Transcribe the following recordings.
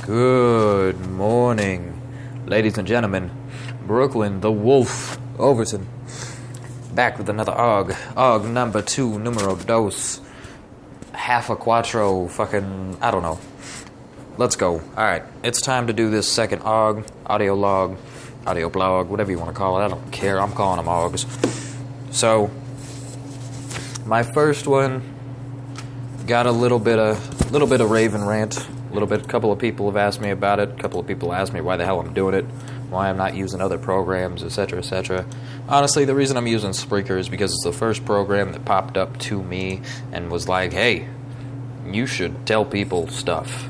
Good morning, ladies and gentlemen. Brooklyn, the Wolf, Overton, back with another AUOG number 2 numero dose. Half a quattro, I don't know. Let's go. Alright, it's time to do this second AUG, audio log, audio blog, whatever you want to call it. I don't care, I'm calling them AUGs. So, my first one got a little bit of Raven rant. A couple of people have asked me about it. A couple of people asked me why the hell I'm doing it, why I'm not using other programs, etc., etc. Honestly, the reason I'm using Spreaker is because it's the first program that popped up to me and was like, hey, you should tell people stuff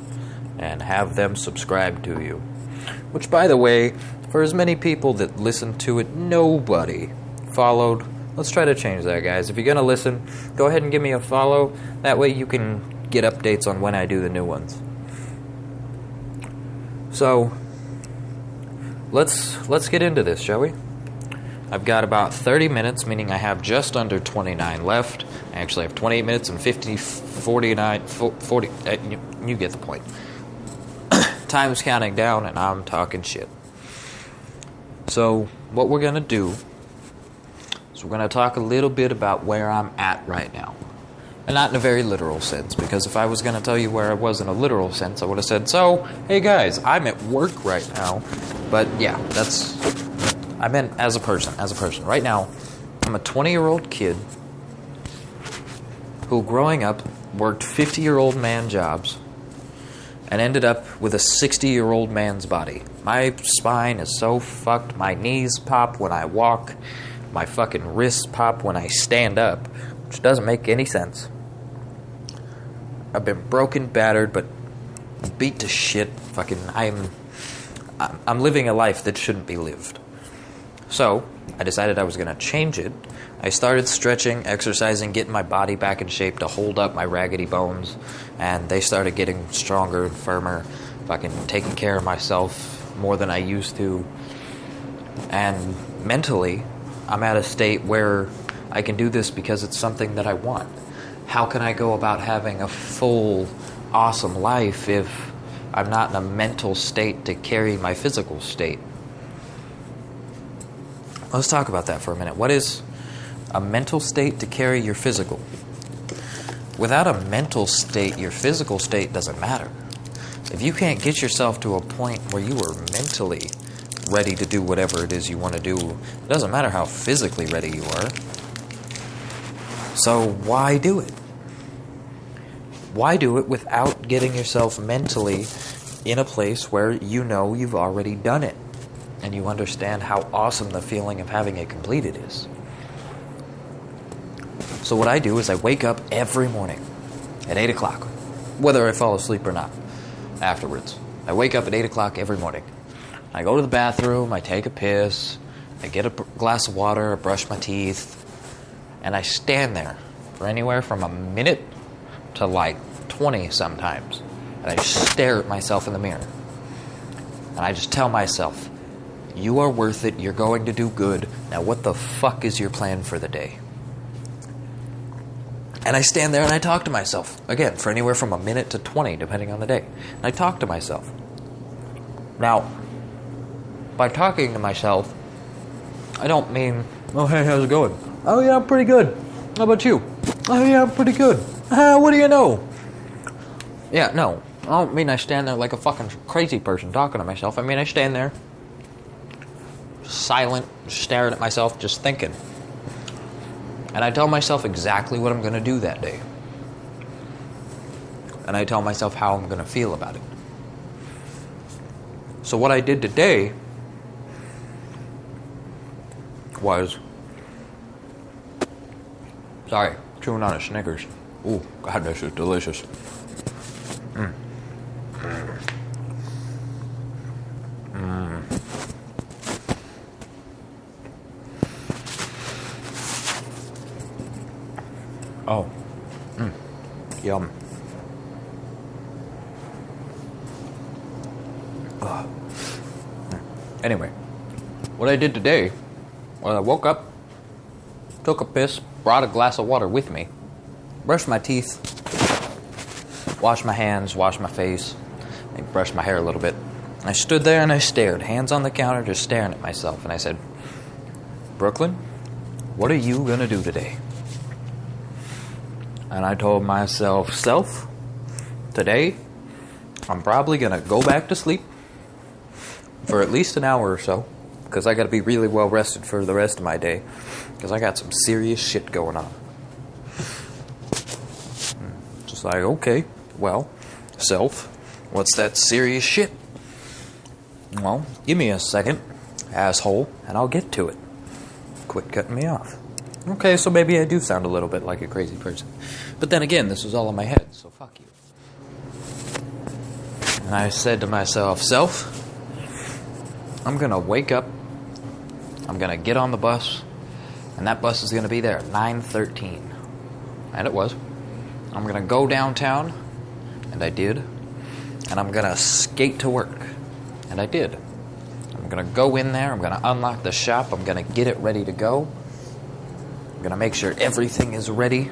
and have them subscribe to you. Which, by the way, for as many people that listened to it, nobody followed. Let's try to change that, guys. If you're going to listen, go ahead and give me a follow. That way you can get updates on when I do the new ones. So, let's get into this, shall we? I've got about 30 minutes, meaning I have just under 29 left. I actually have 28 minutes and 40, you get the point. Time's counting down and I'm talking shit. So, what we're going to do is we're going to talk a little bit about where I'm at right now. And not in a very literal sense, because if I was going to tell you where I was in a literal sense, I would have said, so, hey guys, I'm at work right now. But yeah, I meant as a person. Right now, I'm a 20-year-old kid who, growing up, worked 50-year-old man jobs and ended up with a 60-year-old man's body. My spine is so fucked, my knees pop when I walk, my fucking wrists pop when I stand up, which doesn't make any sense. I've been broken, battered, but beat to shit. I'm living a life that shouldn't be lived. So, I decided I was going to change it. I started stretching, exercising, getting my body back in shape to hold up my raggedy bones, and they started getting stronger and firmer, taking care of myself more than I used to. And mentally, I'm at a state where I can do this because it's something that I want. How can I go about having a full, awesome life if I'm not in a mental state to carry my physical state? Let's talk about that for a minute. What is a mental state to carry your physical? Without a mental state, your physical state doesn't matter. If you can't get yourself to a point where you are mentally ready to do whatever it is you want to do, it doesn't matter how physically ready you are. So why do it? Why do it without getting yourself mentally in a place where you know you've already done it and you understand how awesome the feeling of having it completed is? So what I do is I wake up every morning at 8 o'clock, whether I fall asleep or not, afterwards. I wake up at 8 o'clock every morning. I go to the bathroom, I take a piss, I get a glass of water, I brush my teeth, and I stand there for anywhere from a minute to 20 sometimes. And I just stare at myself in the mirror. And I just tell myself, you are worth it, you're going to do good. Now what the fuck is your plan for the day? And I stand there and I talk to myself, again, for anywhere from a minute to 20, depending on the day. And I talk to myself. Now, by talking to myself, I don't mean, oh, hey, how's it going? Oh, yeah, I'm pretty good. How about you? Oh, yeah, I'm pretty good. What do you know? Yeah, no. I don't mean I stand there like a fucking crazy person talking to myself. I mean I stand there, silent, staring at myself, just thinking. And I tell myself exactly what I'm going to do that day. And I tell myself how I'm going to feel about it. So what I did today was... Sorry, chewing on a Snickers. Ooh, God, this is delicious. Oh. Yum. Anyway, what I did today was I woke up, took a piss, brought a glass of water with me, brushed my teeth, washed my hands, washed my face, I brushed my hair a little bit. I stood there and I stared, hands on the counter, just staring at myself. And I said, Brooklyn, what are you going to do today? And I told myself, self, today, I'm probably going to go back to sleep for at least an hour or so. Because I got to be really well rested for the rest of my day. Because I got some serious shit going on. Just like, okay, well, self, what's that serious shit? Well, give me a second, asshole, and I'll get to it. Quit cutting me off. Okay, so maybe I do sound a little bit like a crazy person. But then again, this was all in my head, so fuck you. And I said to myself, self, I'm going to wake up, I'm going to get on the bus, and that bus is going to be there at 9:13. And it was. I'm going to go downtown, and I did. And I'm going to skate to work, and I did. I'm going to go in there, I'm going to unlock the shop, I'm going to get it ready to go. I'm going to make sure everything is ready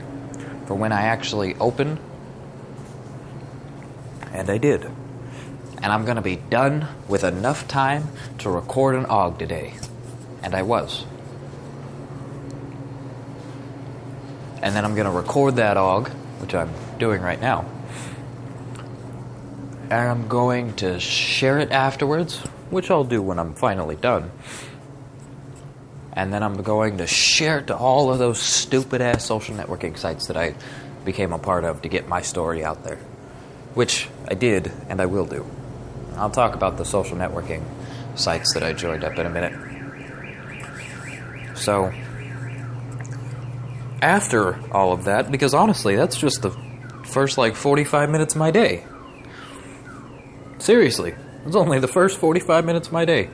for when I actually open. And I did. And I'm going to be done with enough time to record an AUOG today. And I was. And then I'm going to record that AUOG, which I'm doing right now. And I'm going to share it afterwards, which I'll do when I'm finally done. And then I'm going to share it to all of those stupid-ass social networking sites that I became a part of to get my story out there. Which I did, and I will do. I'll talk about the social networking sites that I joined up in a minute. So, after all of that, because honestly, that's just the first, 45 minutes of my day. Seriously, it's only the first 45 minutes of my day.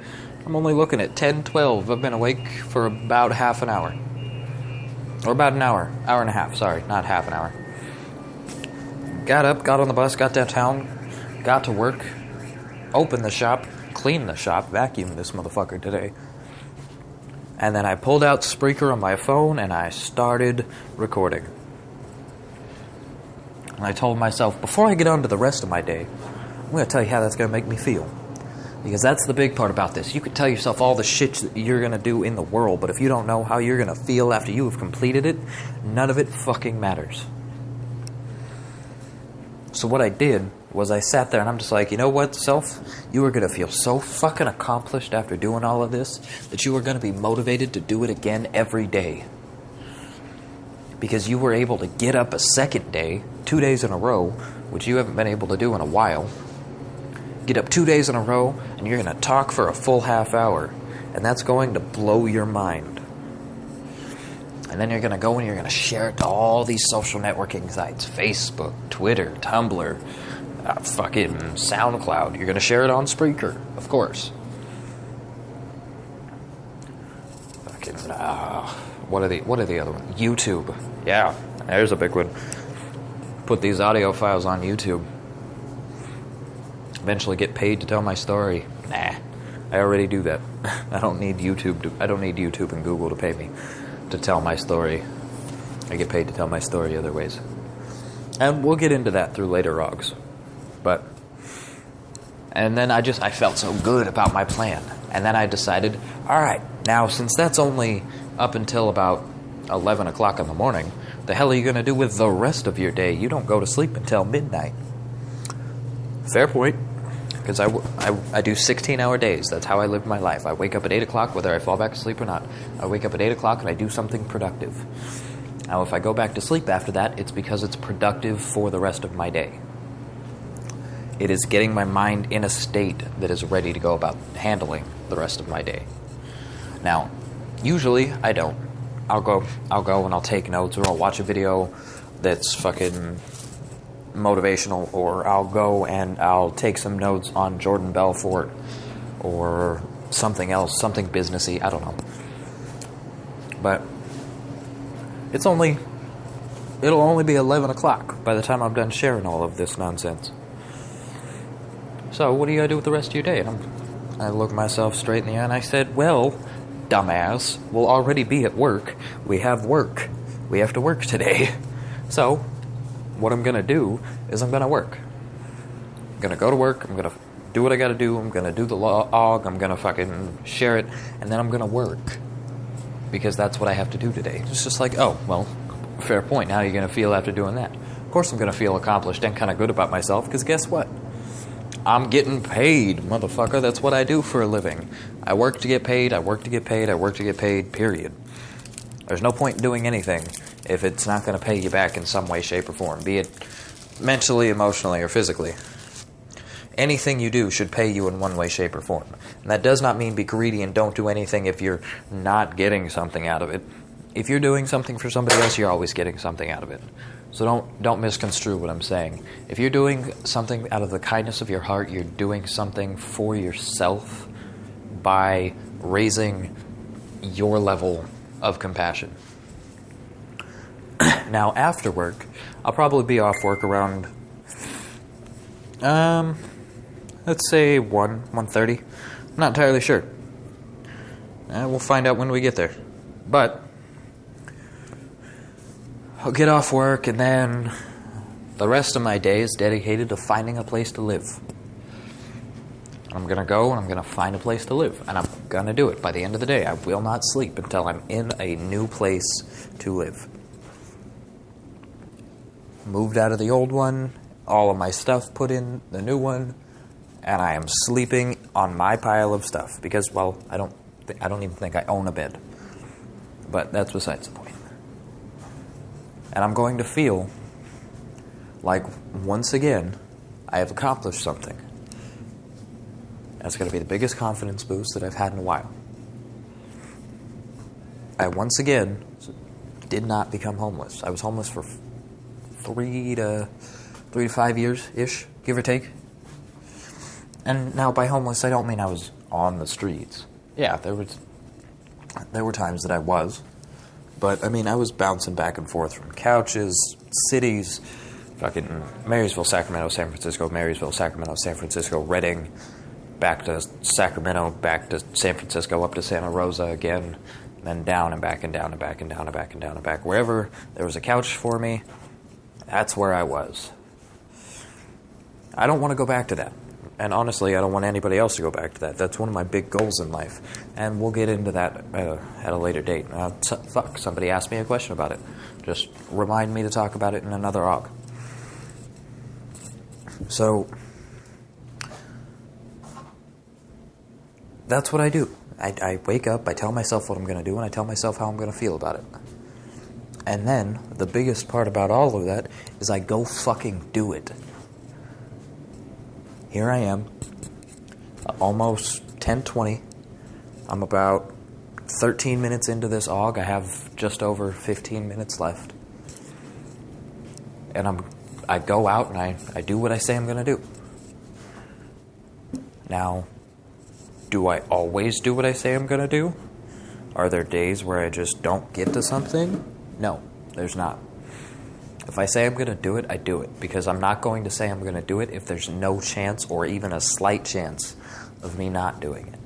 I'm only looking at 10, 12. I've been awake for about half an hour. Or about an hour. Hour and a half, sorry, not half an hour. Got up, got on the bus, got downtown, got to work, opened the shop, cleaned the shop, vacuumed this motherfucker today. And then I pulled out Spreaker on my phone and I started recording. And I told myself, before I get on to the rest of my day, I'm going to tell you how that's going to make me feel. Because that's the big part about this. You could tell yourself all the shit that you're going to do in the world, but if you don't know how you're going to feel after you have completed it, none of it fucking matters. So what I did was I sat there and I'm just like, you know what, self? You are going to feel so fucking accomplished after doing all of this that you are going to be motivated to do it again every day. Because you were able to get up a second day, 2 days in a row, which you haven't been able to do in a while. Get up 2 days in a row, and you're going to talk for a full half hour. And that's going to blow your mind. And then you're going to go and you're going to share it to all these social networking sites. Facebook, Twitter, Tumblr, fucking SoundCloud. You're going to share it on Spreaker, of course. Fucking, what are the other ones? YouTube. Yeah, there's a big one. Put these audio files on YouTube. Eventually get paid to tell my story. Nah, I already do that. I don't need YouTube and Google to pay me to tell my story. I get paid to tell my story other ways. And we'll get into that through later AUOGs. And then I felt so good about my plan. And then I decided, alright, now since that's only up until about 11 o'clock in the morning, the hell are you going to do with the rest of your day? You don't go to sleep until midnight. Fair point. Because I do 16-hour days. That's how I live my life. I wake up at 8 o'clock, whether I fall back to sleep or not. I wake up at 8 o'clock and I do something productive. Now, if I go back to sleep after that, it's because it's productive for the rest of my day. It is getting my mind in a state that is ready to go about handling the rest of my day. Now, usually I don't. I'll go and I'll take notes, or I'll watch a video that's fucking motivational, or I'll go and I'll take some notes on Jordan Belfort or something else, something businessy, I don't know. But it'll only be 11 o'clock by the time I'm done sharing all of this nonsense. So what are you going to do with the rest of your day? And I looked myself straight in the eye and I said, well, dumbass, we'll already be at work. We have work. We have to work today. So what I'm going to do is I'm going to work. going to go to work. I'm going to do what I got to do. I'm going to do the AUOG. I'm going to fucking share it. And then I'm going to work. Because that's what I have to do today. It's just like, oh, well, fair point. How are you going to feel after doing that? Of course I'm going to feel accomplished and kind of good about myself. Because guess what? I'm getting paid, motherfucker. That's what I do for a living. I work to get paid. I work to get paid. I work to get paid, period. There's no point in doing anything if it's not going to pay you back in some way, shape, or form. Be it mentally, emotionally, or physically. Anything you do should pay you in one way, shape, or form. And that does not mean be greedy and don't do anything if you're not getting something out of it. If you're doing something for somebody else, you're always getting something out of it. So don't misconstrue what I'm saying. If you're doing something out of the kindness of your heart, you're doing something for yourself by raising your level of compassion. Now, after work, I'll probably be off work around, let's say 1:30. I'm not entirely sure. We'll find out when we get there. But I'll get off work, and then the rest of my day is dedicated to finding a place to live. I'm going to go, and I'm going to find a place to live. And I'm going to do it. By the end of the day, I will not sleep until I'm in a new place to live. Moved out of the old one, all of my stuff put in the new one, and I am sleeping on my pile of stuff. Because, well, I don't even think I own a bed. But that's besides the point. And I'm going to feel like, once again, I have accomplished something. That's going to be the biggest confidence boost that I've had in a while. I once again did not become homeless. I was homeless for 3 to 5 years-ish, give or take. And now by homeless, I don't mean I was on the streets. Yeah, there were times that I was. But, I mean, I was bouncing back and forth from couches, cities, fucking Marysville, Sacramento, San Francisco, Marysville, Sacramento, San Francisco, Redding, back to Sacramento, back to San Francisco, up to Santa Rosa again, and then down and back and down and back and down and back and down and back. Wherever there was a couch for me, that's where I was. I don't want to go back to that. And honestly, I don't want anybody else to go back to that. That's one of my big goals in life. And we'll get into that at a later date. Somebody asked me a question about it. Just remind me to talk about it in another AUG. So, that's what I do. I wake up, I tell myself what I'm going to do, and I tell myself how I'm going to feel about it. And then, the biggest part about all of that is I go fucking do it. Here I am, almost 10:20. I'm about 13 minutes into this AUG. I have just over 15 minutes left. And I go out and I do what I say I'm going to do. Now, do I always do what I say I'm going to do? Are there days where I just don't get to something? No, there's not. If I say I'm going to do it, I do it. Because I'm not going to say I'm going to do it if there's no chance or even a slight chance of me not doing it.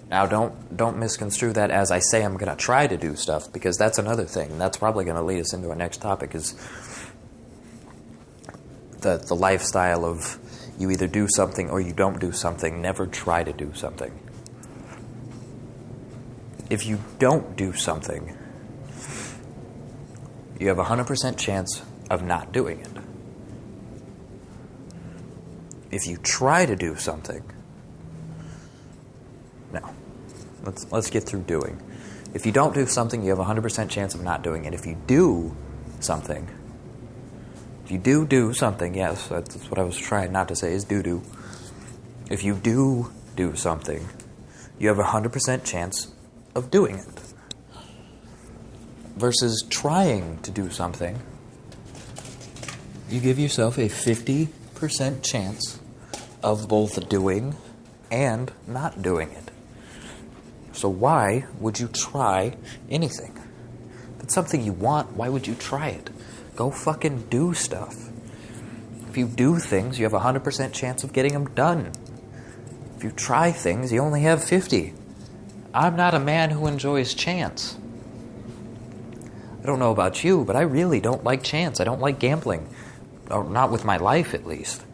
Now, don't misconstrue that as I say I'm going to try to do stuff, because that's another thing. That's probably going to lead us into our next topic, is the lifestyle of you either do something or you don't do something. Never try to do something. If you don't do something, you have a 100% chance of not doing it. If you try to do something, no. Let's get through doing. If you don't do something, you have a 100% chance of not doing it. If you do something, yes, that's what I was trying not to say, is do. If you do something, you have a 100% chance of doing it. Versus trying to do something, you give yourself a 50% chance of both doing and not doing it. So why would you try anything? If it's something you want, why would you try it? Go fucking do stuff. If you do things, you have a 100% chance of getting them done. If you try things, you only have 50. I'm not a man who enjoys chance. I don't know about you, but I really don't like chance. I don't like gambling. or not with my life at least.